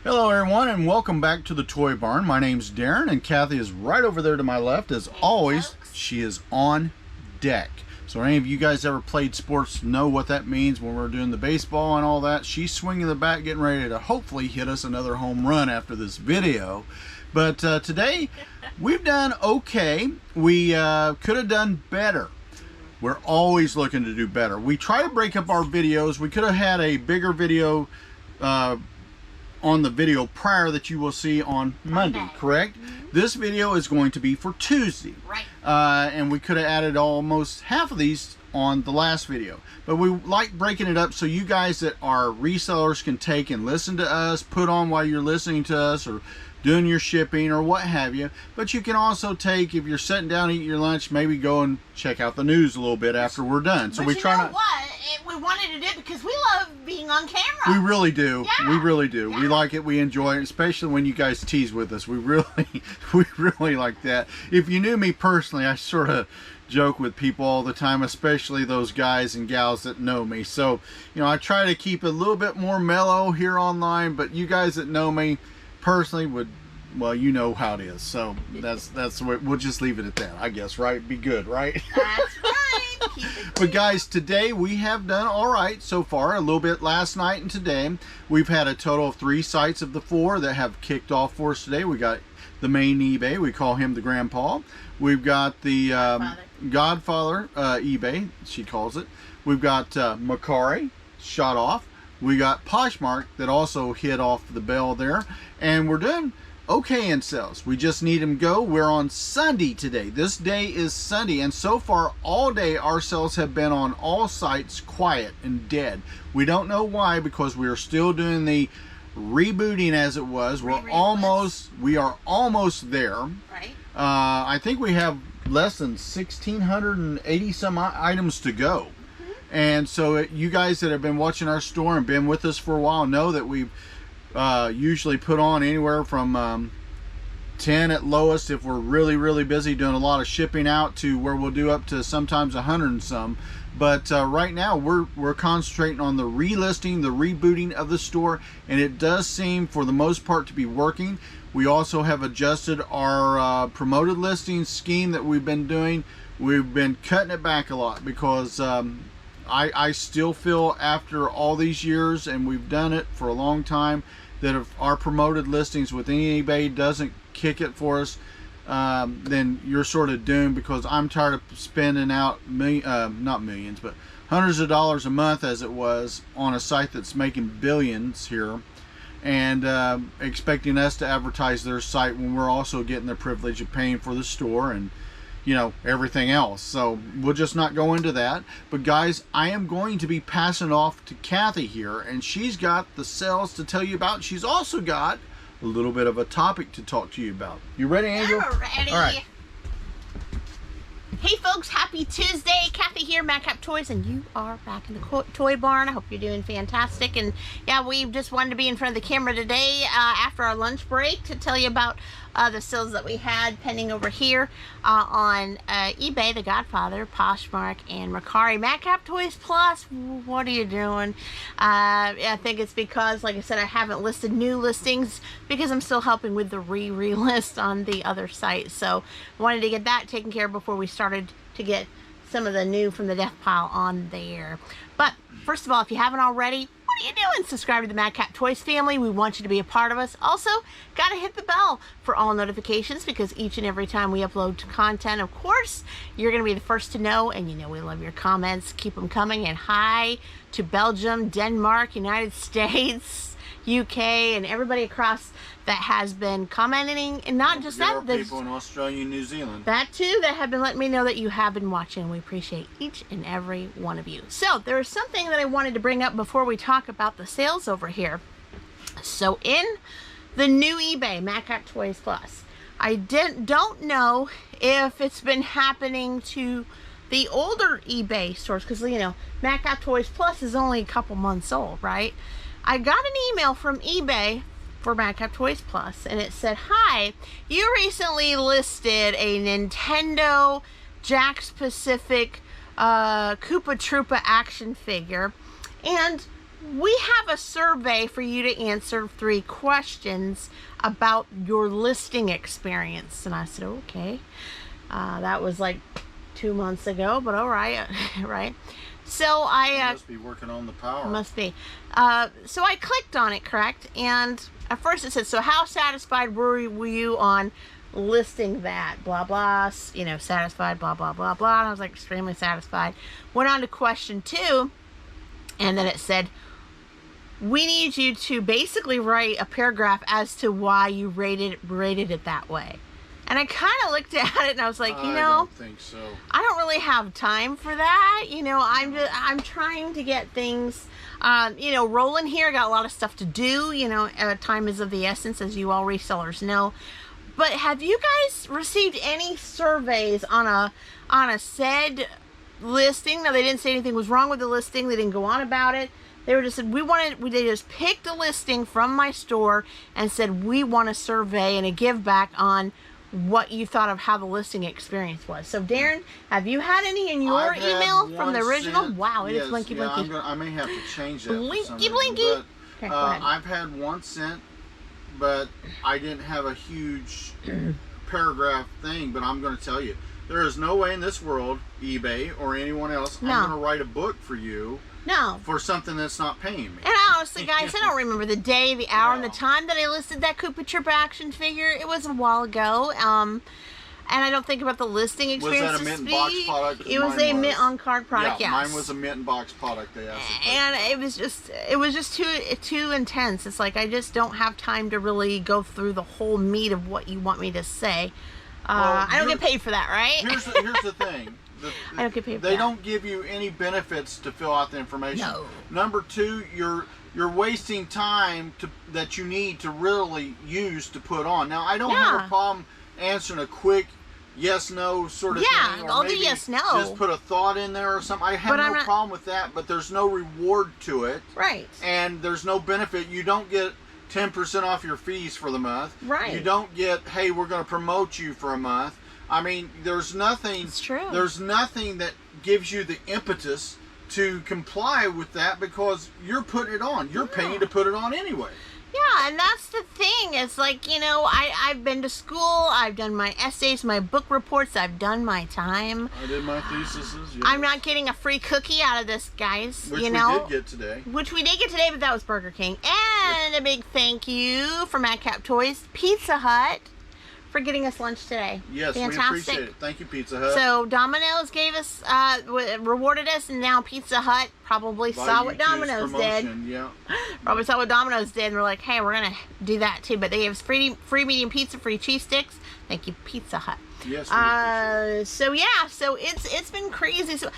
Hello everyone and welcome back to the Toy Barn. My name's Darren and Kathy is right over there to my left. As always, she is on deck. So any of you guys ever played sports know what that means when we're doing the baseball and all that. She's swinging the bat getting ready to hopefully hit us another home run after this video. But today we've done okay. We could have done better. We're always looking to do better. We try to break up our videos. We could have had a bigger video on the video prior that you will see on Monday, correct? This video is going to be for Tuesday. Right. And we could have added almost half of these on the last video. But we like breaking it up so you guys that are resellers can take and listen to us, put on while you're listening to us or doing your shipping or what have you. But you can also take, if you're sitting down eating your lunch, maybe go and check out the news a little bit after we're done. So but we you try know not. What? We wanted to do it because we love being on camera. We really do. Yeah. We really do. Yeah. We like it. We enjoy it, especially when you guys tease with us. We really like that. If you knew me personally, I sort of joke with people all the time, especially those guys and gals that know me. So, you know, I try to keep it a little bit more mellow here online, but you guys that know me personally would, well, you know how it is. So that's the way. We'll just leave it at that, I guess, right? Be good, right? That's right. But guys, today we have done all right so far. A little bit last night and today. We've had a total of 3 sites of the 4 that have kicked off for us today. We got the main eBay. We call him the grandpa. We've got the Godfather eBay, she calls it. We've got Mercari, shot off. We got Poshmark that also hit off the bell there. And we're doing okay in sales. We just need them go. We're on Sunday today. This day is Sunday, and so far all day our sales have been on all sites quiet and dead. We don't know why, because we are still doing the rebooting as it was. We are almost there. Right. I think we have less than 1,680 some items to go. And so you guys that have been watching our store and been with us for a while know that we've usually put on anywhere from 10 at lowest if we're really busy doing a lot of shipping out, to where we'll do up to sometimes 100 and some. But right now we're concentrating on the relisting, the rebooting of the store, and it does seem for the most part to be working. We also have adjusted our promoted listing scheme that we've been doing. We've been cutting it back a lot because I still feel after all these years, and we've done it for a long time, that if our promoted listings with eBay doesn't kick it for us, then you're sort of doomed, because I'm tired of spending out not millions, but hundreds of dollars a month as it was on a site that's making billions here, and expecting us to advertise their site when we're also getting the privilege of paying for the store and, you know, everything else. So we'll just not go into that. But guys, I am going to be passing off to Kathy here, and she's got the sales to tell you about. She's also got a little bit of a topic to talk to you about. You ready, Angel? I'm ready. All right. Hey folks, happy Tuesday. Kathy here, Madcap Toys, and you are back in the Toy Barn. I hope you're doing fantastic. And yeah, we just wanted to be in front of the camera today after our lunch break to tell you about the sales that we had pending over here on eBay, the Godfather, Poshmark, and Mercari. Madcap Toys Plus, what are you doing? I think it's because, like I said, I haven't listed new listings because I'm still helping with the re-list on the other site. So I wanted to get that taken care of before we started to get some of the new from the death pile on there. But first of all, if you haven't already, what are you doing? Subscribe to the Madcap Toys family. We want you to be a part of us. Also, gotta hit the bell for all notifications, because each and every time we upload content, of course, you're gonna be the first to know. And you know we love your comments. Keep them coming. And hi to Belgium, Denmark, United States, UK, and everybody across that has been commenting. And not just that, there's people in Australia and New Zealand. That too, that have been letting me know that you have been watching. We appreciate each and every one of you. So there is something that I wanted to bring up before we talk about the sales over here. So in the new eBay, Madcap Toys Plus, I don't know if it's been happening to the older eBay stores, because, you know, Madcap Toys Plus is only a couple months old, right? I got an email from eBay for Madcap Toys Plus, and it said, hi, you recently listed a Nintendo Jakks Pacific Koopa Troopa action figure, and we have a survey for you to answer 3 questions about your listing experience. And I said, okay. That was like 2 months ago, but all right, right? So I must be working on the power. Must be. So I clicked on it, correct? And at first it said, so how satisfied were you on listing that? Blah, blah, you know, satisfied, blah, blah, blah, blah. And I was like extremely satisfied. Went on to question 2, and then it said, we need you to basically write a paragraph as to why you rated it that way. And I kind of looked at it and I was like, you know, I don't think so. I don't really have time for that. You know, I'm trying to get things, you know, rolling here. I got a lot of stuff to do. You know, time is of the essence, as you all resellers know. But have you guys received any surveys on a said listing? Now, they didn't say anything was wrong with the listing. They didn't go on about it. They were just said, they just picked a listing from my store and said, we want a survey and a give back on what you thought of how the listing experience was. So Daren, have you had any in your email from the original? Wow, it is blinky blinky. I may have to change that. Blinky blinky. But, okay, I've had 1 cent, but I didn't have a huge paragraph thing. But I'm going to tell you, there is no way in this world, eBay or anyone else, I'm going to write a book for you. No. For something that's not paying me. And honestly, guys, I don't remember the day, the hour, and the time that I listed that Koopa Troopa action figure. It was a while ago. And I don't think about the listing experience. Was that a mint box product? It was a mint on card product, yeah, yes. Mine was a mint box product. And it was just too intense. It's like I just don't have time to really go through the whole meat of what you want me to say. I don't get paid for that, right? Here's the thing. I don't get paid for they that. don't give you any benefits to fill out the information. No. Number 2, you're wasting time that you need to really use to put on. Now, I don't have a problem answering a quick yes no sort of thing. Yeah, I'll do yes no. Just put a thought in there or something. I have no problem with that, but there's no reward to it. Right. And there's no benefit. You don't get 10% off your fees for the month. Right. You don't get, hey, we're going to promote you for a month. I mean, there's nothing. It's true. There's nothing that gives you the impetus to comply with that because you're putting it on. You're paying to put it on anyway. Yeah, and that's the thing. It's like, you know, I've been to school. I've done my essays, my book reports. I've done my time. I did my theses. Yes. I'm not getting a free cookie out of this, guys. Which you know? we did get today. Which we did get today, but that was Burger King. And a big thank you for Madcap Toys, Pizza Hut, for getting us lunch today. Yes, fantastic. We appreciate it. Thank you, Pizza Hut. So Domino's gave us, rewarded us, and now Pizza Hut probably saw what Domino's did. Yeah. Probably saw what Domino's did, and we're like, hey, we're gonna do that too. But they gave us free medium pizza, free cheese sticks. Thank you, Pizza Hut. Yes. So yeah, so it's been crazy. So,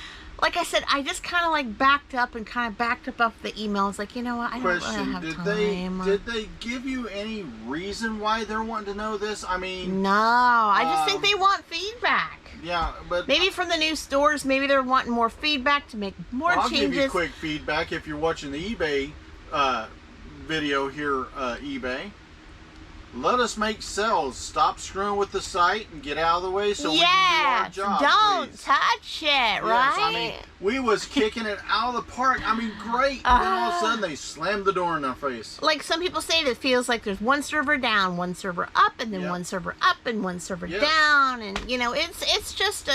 like I said, I just kind of like backed up off the emails. Like, you know what? I don't really have time. Did they give you any reason why they're wanting to know this? I mean, no. I just think they want feedback. Yeah, but maybe from the new stores, maybe they're wanting more feedback to make more changes. I'll give you quick feedback if you're watching the eBay video here, eBay. Let us make sales. Stop screwing with the site and get out of the way so we can do our job. Don't please. touch it, right? I mean, we was kicking it out of the park. I mean, great. And then all of a sudden, they slammed the door in our face. Like some people say, it feels like there's one server down, one server up, and then one server up, and one server down. And, you know, it's just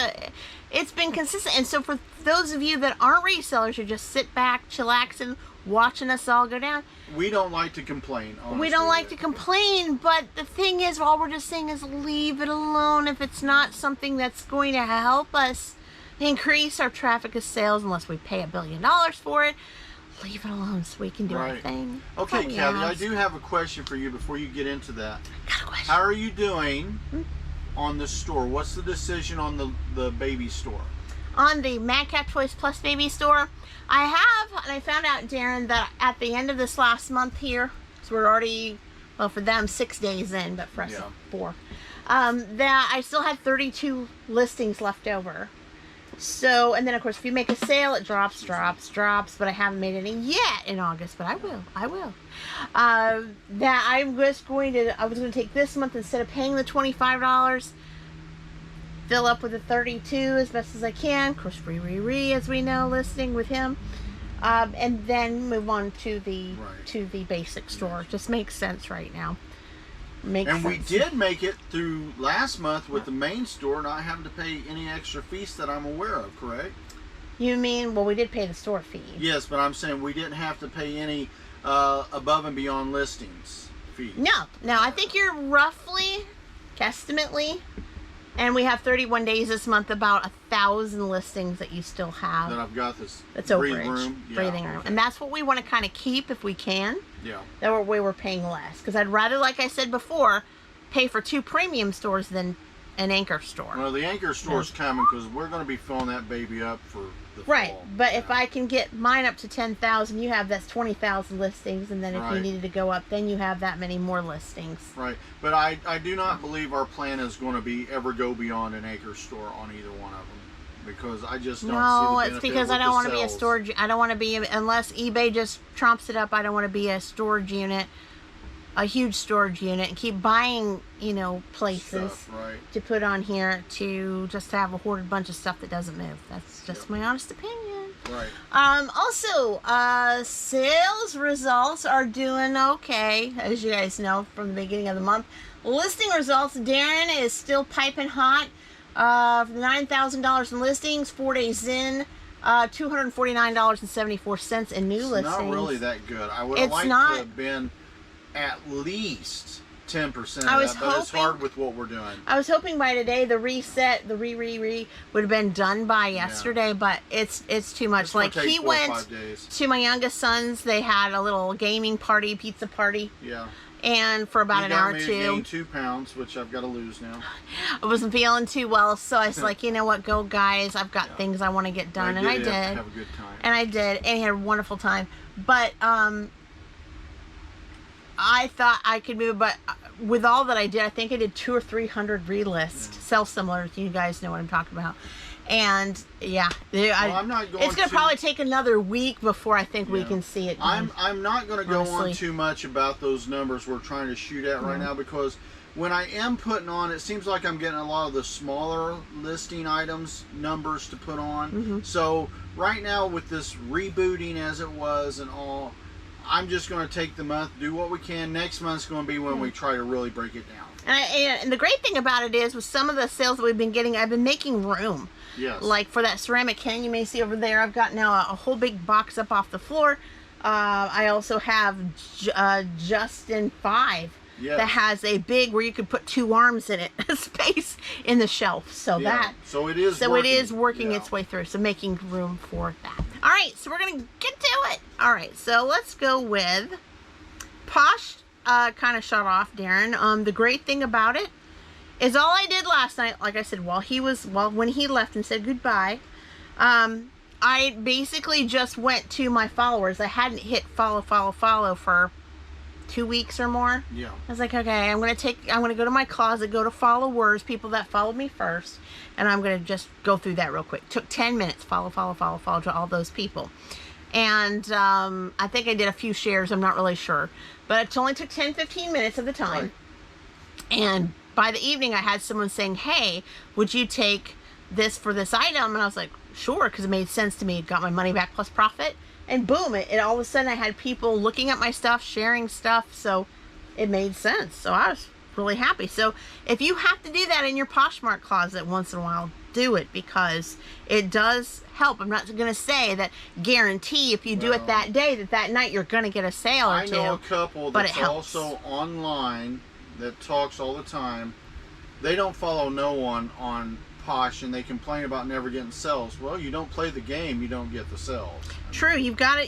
it's been consistent. And so for those of you that aren't resellers, who just sit back, chillaxing, watching us all go down. We don't like to complain, honestly. We don't like to complain, but the thing is, all we're just saying is leave it alone if it's not something that's going to help us increase our traffic of sales unless we pay $1 billion for it. Leave it alone so we can do our thing. Okay, Kathy, I do have a question for you before you get into that. Got a question. How are you doing on the store? What's the decision on the baby store? On the Madcap Toys Plus baby store, I have, and I found out, Daren, that at the end of this last month here, so we're already, well, for them 6 days in, but for us 4, that I still had 32 listings left over. So, and then of course, if you make a sale, it drops, but I haven't made any yet in August, but I will. That I was going to take this month, instead of paying the $25, fill up with a 32 as best as I can. Of course, as we know, listing with him. and then move on to the Right. basic store. Just makes sense right now. Makes And sense. we did make it through last month with the main store not having to pay any extra fees that I'm aware of, correct? You mean, well, we did pay the store fee. Yes, but I'm saying we didn't have to pay any above and beyond listings fees. No, I think you're roughly, guesstimately, and we have 31 days this month, about 1,000 listings that you still have. That I've got this That's breathing overage, room. Yeah, breathing room. okay. And that's what we want to kind of keep if we can. Yeah. That way we're paying less. Because I'd rather, like I said before, pay for 2 premium stores than an anchor store. Well, the anchor store's coming because we're going to be filling that baby up for the Right, fall. but Yeah. if I can get mine up to 10,000, you have that's 20,000 listings, and then if you Right. needed to go up, then you have that many more listings. Right, but I do not believe our plan is going to be ever go beyond an acre store on either one of them, because I just don't see the No, benefit it's because with I don't the want to be a sales. storage. I don't want to be, unless eBay just trumps it up. I don't want to be a storage unit, a huge storage unit, and keep buying, places Stuff, right? to put on here to just have a hoarded bunch of stuff that doesn't move. That's just Yep. my honest opinion. Right. Also, sales results are doing okay, as you guys know from the beginning of the month. Listing results, Daren is still piping hot. For the $9,000 in listings, 4 days in, $249.74 in new It's listings. not really that good. I would have It's liked not- to have been at least 10% I of was that, but it's hoping- hard with what we're doing. I was hoping by today the reset, the re would have been done by yesterday, but it's too much. It's gonna Like take he 4 or went 5 days. to my youngest son's, they had a little gaming party, pizza party, Yeah. and for about He an got hour or me to two, gain 2 pounds, which I've got to lose now. I wasn't feeling too well, so I was like, you know what, go guys, I've got Yeah. things I want to get done, and I did did. Have a good time. And I did, and he had a wonderful time. But I thought I could move, but with all that I did, I think I did 200 or 300 relist, self-similars. You guys know what I'm talking about. And yeah, I'm not going it's going to probably take another week before I think we Yeah. can see it. I'm not going to go on honestly. too much about those numbers we're trying to shoot at right now, because when I am putting on, it seems like I'm getting a lot of the smaller listing items numbers to put on. So right now with this rebooting as it was and all, I'm just going to take the month, do what we can. Next month's going to be when we try to really break it down. And the great thing about it is, with some of the sales that we've been getting, I've been making room. Yes. Like for that ceramic can you may see over there, I've got now a whole big box up off the floor. I also have Justin 5 Yes. that has a big, where you could put 2 arms in it, space in the shelf. So Yeah. So it is working Yeah. its way through. So making room for that. All right, so we're gonna get to it. All right, so let's go with Posh. Kind of shut off Daren. The great thing about it is all I did last night, like I said, when he left and said goodbye, I basically just went to my followers. I hadn't hit follow for 2 weeks or more. Yeah. I was like, okay, I'm gonna go to my closet, go to followers, people that followed me first, and I'm gonna just go through that real quick. Took 10 minutes, follow to all those people. And I think I did a few shares, I'm not really sure. But it only took 10-15 minutes of the time. Right. And by the evening I had someone saying, hey, would you take this for this item? And I was like, sure, because it made sense to me. Got my money back plus profit. And boom, it all of a sudden I had people looking at my stuff, sharing stuff, so it made sense. So I was really happy. So if you have to do that in your Poshmark closet once in a while, do it, because it does help. I'm not going to say that guarantee if you do it that day that night you're going to get a sale or two. I know a couple but that's it helps. also online that talks all the time. They don't follow no one on Posh, and they complain about never getting sales. Well, you don't play the game, you don't get the sales. True, you've got to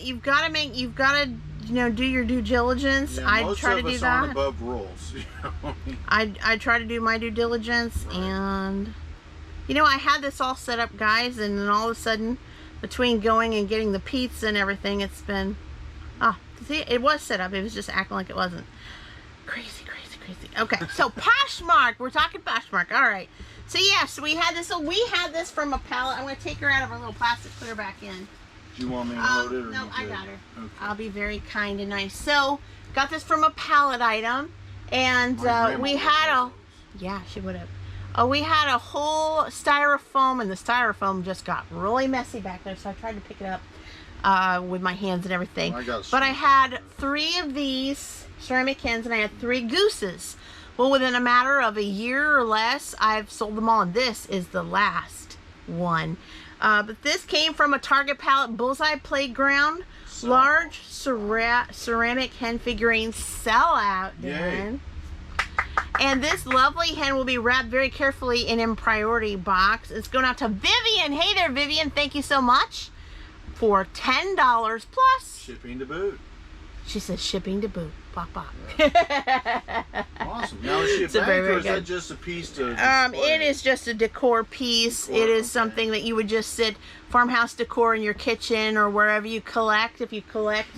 do your due diligence. Yeah, I most try of to do us aren't that. above rules. You know? I try to do my due diligence, Right. and I had this all set up, guys, and then all of a sudden, between going and getting the pizza and everything, it's been see, it was set up. It was just acting like it wasn't. Crazy. Okay, so Poshmark. We're talking Poshmark. All right. So yes, we had this. So we had this from a pallet. I'm going to take her out of her little plastic, put her back in. Do you want me to load it? Or No, you I good? got her. Okay. I'll be very kind and nice. So got this from a pallet item, and My grandma we would had have a. Yeah, she would have. We had a whole styrofoam, and the styrofoam just got really messy back there, so I tried to pick it up. with my hands and everything. But I had 3 of these ceramic hens and I had 3 gooses. Well, within a matter of a year or less, I've sold them all, and this is the last one. But this came from a Target pallet Bullseye Playground. Large ceramic hen figurine sellout, Daren. And this lovely hen will be wrapped very carefully in a priority box. It's going out to Vivian. Hey there, Vivian. Thank you so much. For $10 plus shipping to boot. She says shipping to boot. Bop, bop. Yeah. Awesome. Now is she a bank, or is that just a piece to display? It is just a decor piece. It is something that you would just sit, farmhouse decor in your kitchen or wherever you collect. If you collect,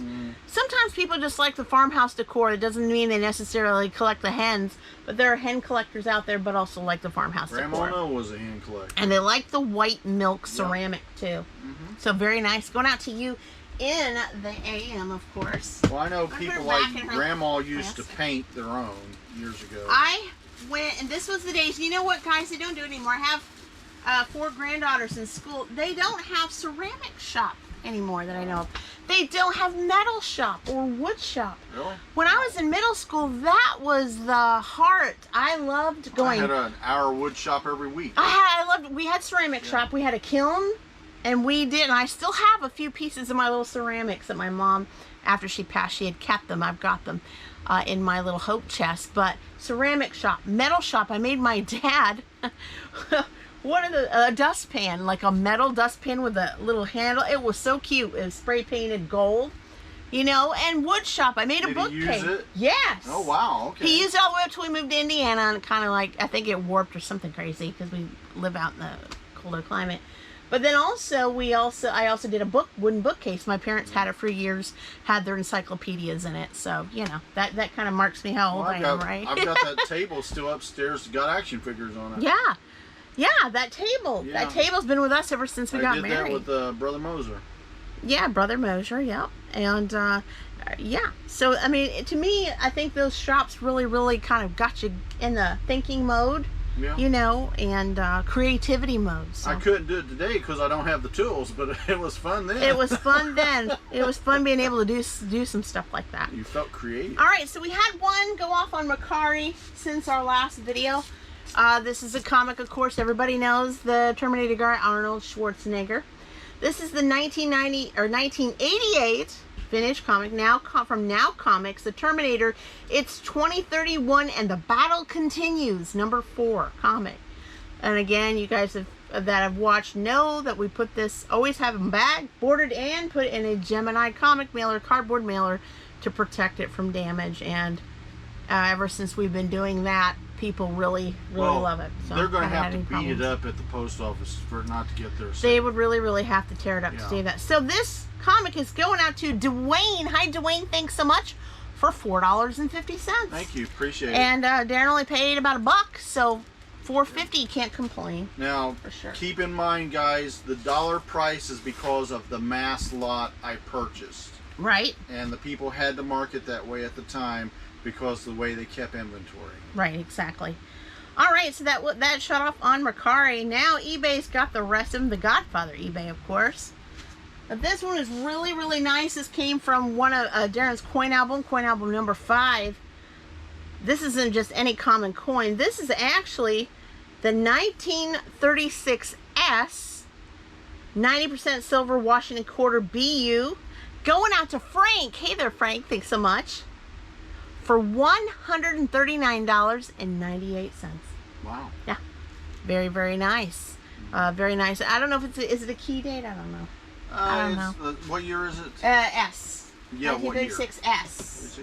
sometimes people just like the farmhouse decor. It doesn't mean they necessarily collect the hens, but there are hen collectors out there, but also like the farmhouse decor. Grandma was a hen collector. And they like the white milk ceramic too. So very nice. Going out to you in the AM, of course. Well, I know people like Grandma used to paint their own years ago. I went, and this was the days, you know what, guys, they don't do it anymore. I have 4 granddaughters in school. They don't have ceramic shop anymore that I know of. They don't have metal shop or wood shop. Really? When I was in middle school, that was the heart. I loved going. I had an hour wood shop every week. We had ceramic shop. We had a kiln. And we did, and I still have a few pieces of my little ceramics that my mom, after she passed, she had kept them. I've got them in my little hope chest. But ceramic shop, metal shop. I made my dad a dustpan, like a metal dustpan with a little handle. It was so cute. It was spray painted gold, you know. And wood shop. I made a bookcase. Did he use it? Yes. Oh wow. Okay. He used it all the way up till we moved to Indiana, and kind of like, I think it warped or something crazy because we live out in the colder climate. But then also, I also did a wooden bookcase. My parents had it for years, had their encyclopedias in it. So, you know, that kind of marks me how old I am, right? I've got that table still upstairs, got action figures on it. Yeah. Yeah, that table. Yeah. That table's been with us ever since we got married. I did that with Brother Moser. Yeah, Brother Moser, yep. And, yeah. So, I mean, to me, I think those shops really, really kind of got you in the thinking mode. Yeah. You know, and creativity mode. So. I couldn't do it today because I don't have the tools, but it was fun then. It was fun then. It was fun being able to do some stuff like that. You felt creative. All right, so we had one go off on Mercari since our last video. This is a comic, of course. Everybody knows the Terminator guy, Arnold Schwarzenegger. This is the 1988 vintage comic, from Now Comics, the Terminator. It's 2031 and the battle continues, number 4 comic. And again, you guys that have watched know that we always have them bagged, boarded, and put in a Gemini comic mailer, cardboard mailer, to protect it from damage. And ever since we've been doing that, people really love it. So they're going to have to beat it up at the post office for it not to get there. They would really have to tear it up to do that. So this comic is going out to Dwayne. Hi, Dwayne. Thanks so much for $4.50. Thank you. Appreciate it. And Daren only paid about $1, so $4.50. You can't complain. Now, for sure. Keep in mind, guys, the dollar price is because of the mass lot I purchased. Right. And the people had to mark it that way at the time because of the way they kept inventory. Right, exactly. All right, so that shut off on Mercari. Now eBay's got the rest of them. The Godfather eBay, of course. But this one is really nice. This came from one of Daren's coin album number 5. This isn't just any common coin. This is actually the 1936S 90% silver Washington quarter BU. Going out to Frank. Hey there, Frank. Thanks so much. For $139.98. Wow. Yeah. Very nice. Very nice. I don't know if is it a key date? I don't know. I don't know. What year is it? S. Yeah, 1936 S.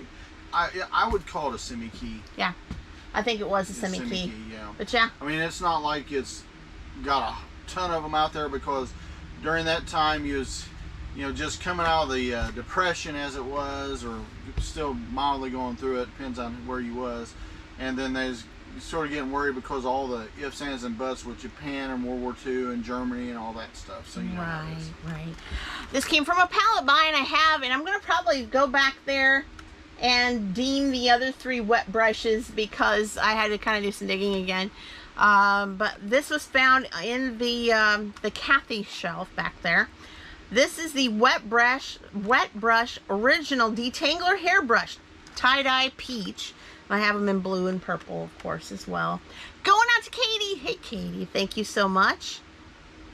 I would call it a semi-key. Yeah. I think it was a semi-key. Yeah. But yeah. I mean, it's not like it's got a ton of them out there because during that time you was, just coming out of the depression as it was, or still mildly going through it, depends on where you was. And then there's sort of getting worried because all the ifs, ands, and buts with Japan and World War II and Germany and all that stuff. So right. This came from a pallet buy, and I'm going to probably go back there and deem the other 3 wet brushes because I had to kind of do some digging again. But this was found in the Kathy shelf back there. This is the Wet Brush Original Detangler Hairbrush, tie-dye peach. I have them in blue and purple, of course, as well. Going out to Katie. Hey, Katie, thank you so much.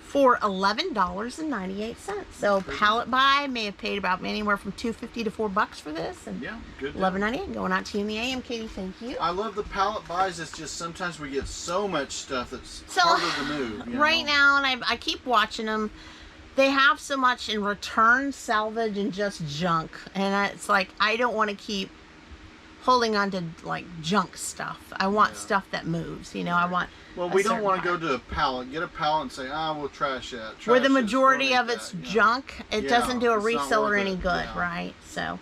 For $11.98. So pallet buy, may have paid about anywhere from $2.50 to $4 for this, and yeah, good. $11.98. Going out to you in the AM, Katie. Thank you. I love the pallet buys. It's just sometimes we get so much stuff that's harder to move. You right know? now, and I keep watching them. They have so much in return, salvage, and just junk, and it's like I don't want to keep holding on to like junk stuff. I want stuff that moves. You know, I want. Well, we don't want to go to a pallet, get a pallet and say, we'll trash that. Where the majority of it's junk, it doesn't do a reseller any good, right? So,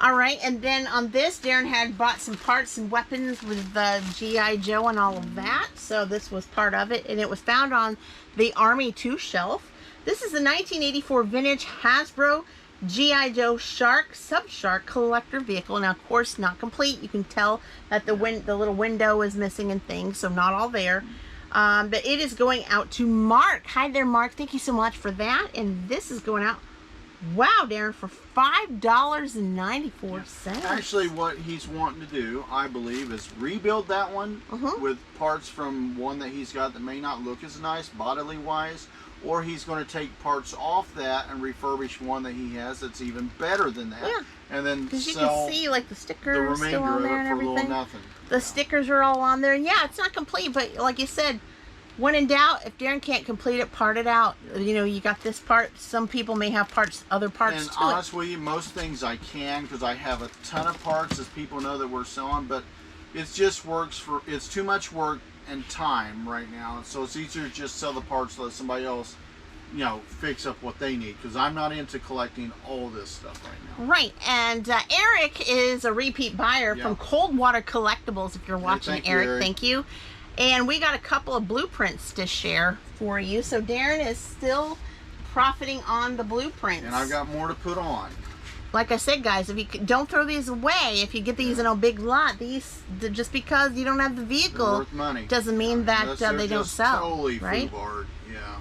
all right. And then on this, Daren had bought some parts and weapons with the G.I. Joe and all of that. So this was part of it, and it was found on the Army 2 shelf. This is the 1984 vintage Hasbro G.I. Joe Shark Sub-Shark collector vehicle. Now, of course, not complete. You can tell that the little window is missing and things, so not all there. But it is going out to Mark. Hi there, Mark. Thank you so much for that. And this is going out, wow, Daren, for $5.94. Actually, what he's wanting to do, I believe, is rebuild that one with parts from one that he's got that may not look as nice bodily-wise. Or he's going to take parts off that and refurbish one that he has that's even better than that. Yeah. And then because you can see like the stickers the remainder still on there of it and for everything. little nothing. The stickers are all on there. And yeah, it's not complete, but like you said, when in doubt, if Daren can't complete it, part it out. You know, you got this part. Some people may have parts, other parts and to honest with you, most things I can because I have a ton of parts, as people know that we're selling. But it just works for. It's too much work and time right now, so it's easier to just sell the parts, let somebody else, you know, fix up what they need, because I'm not into collecting all this stuff right now. Right, and Eric is a repeat buyer from Coldwater Collectibles. If you're watching, Eric, thank you. And we got a couple of blueprints to share for you. So Daren is still profiting on the blueprints. And I've got more to put on. Like I said, guys, if you don't throw these away, if you get these in a big lot, these just because you don't have the vehicle worth money. Doesn't mean that they don't sell. Totally right? FUBAR, yeah.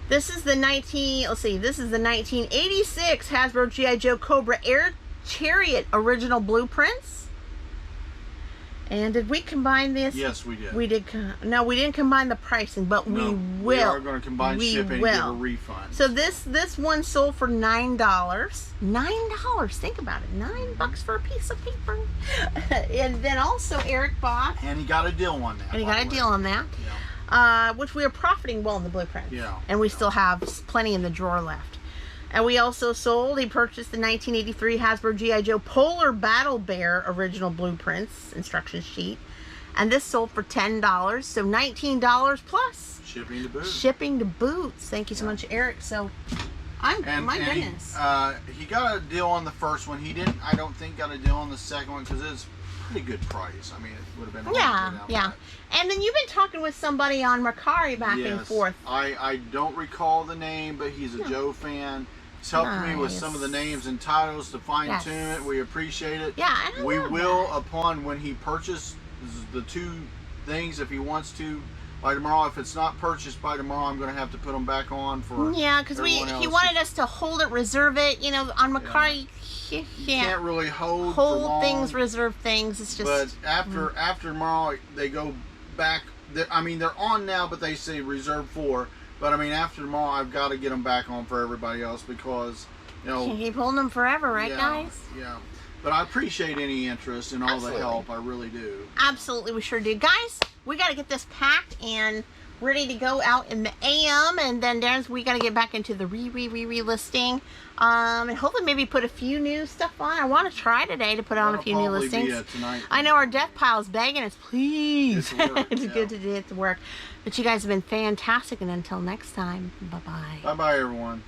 This is the 1986 Hasbro G.I. Joe Cobra Air Chariot original blueprints. And did we combine this? Yes, we did. We did. No, we didn't combine the pricing, but we will. We are going to combine shipping and give a refund. So this one sold for $9. $9. Think about it. $9 for a piece of paper. And then also Eric bought. And he got a deal on that. And he got a deal on that. Yeah. Which we are profiting well in the blueprint. Yeah. And we still have plenty in the drawer left. And we also he purchased the 1983 Hasbro G.I. Joe Polar Battle Bear original blueprints instruction sheet. And this sold for $10, so $19 plus. Shipping to boots. Shipping to boots. Thank you so much, Eric. So, my goodness. He got a deal on the first one. He didn't, I don't think, got a deal on the second one because it's pretty good price. I mean, it would have been yeah. And then you've been talking with somebody on Mercari back and forth. I don't recall the name, but he's a Joe fan. He's helped me with some of the names and titles to fine tune it. We appreciate it. Yeah, we will upon when he purchases the two things, if he wants to, by tomorrow. If it's not purchased by tomorrow, I'm going to have to put them back on for because he wanted us to hold it, reserve it. You know, on Mercari. You can't really hold things, reserve things. It's just. But after tomorrow, they go back. I mean, they're on now, but they say reserve for. But I mean, after tomorrow, I've got to get them back on for everybody else because, you know. Can't keep holding them forever, right, guys? Yeah. But I appreciate any interest and all the help. I really do. Absolutely, we sure do, guys. We got to get this packed and ready to go out in the AM, and then we got to get back into the re-listing, and hopefully maybe put a few new stuff on. I want to try today to put on a few new listings. I know our death pile's begging us, please. It's good to do it to work. But you guys have been fantastic, and until next time, bye-bye. Bye-bye, everyone.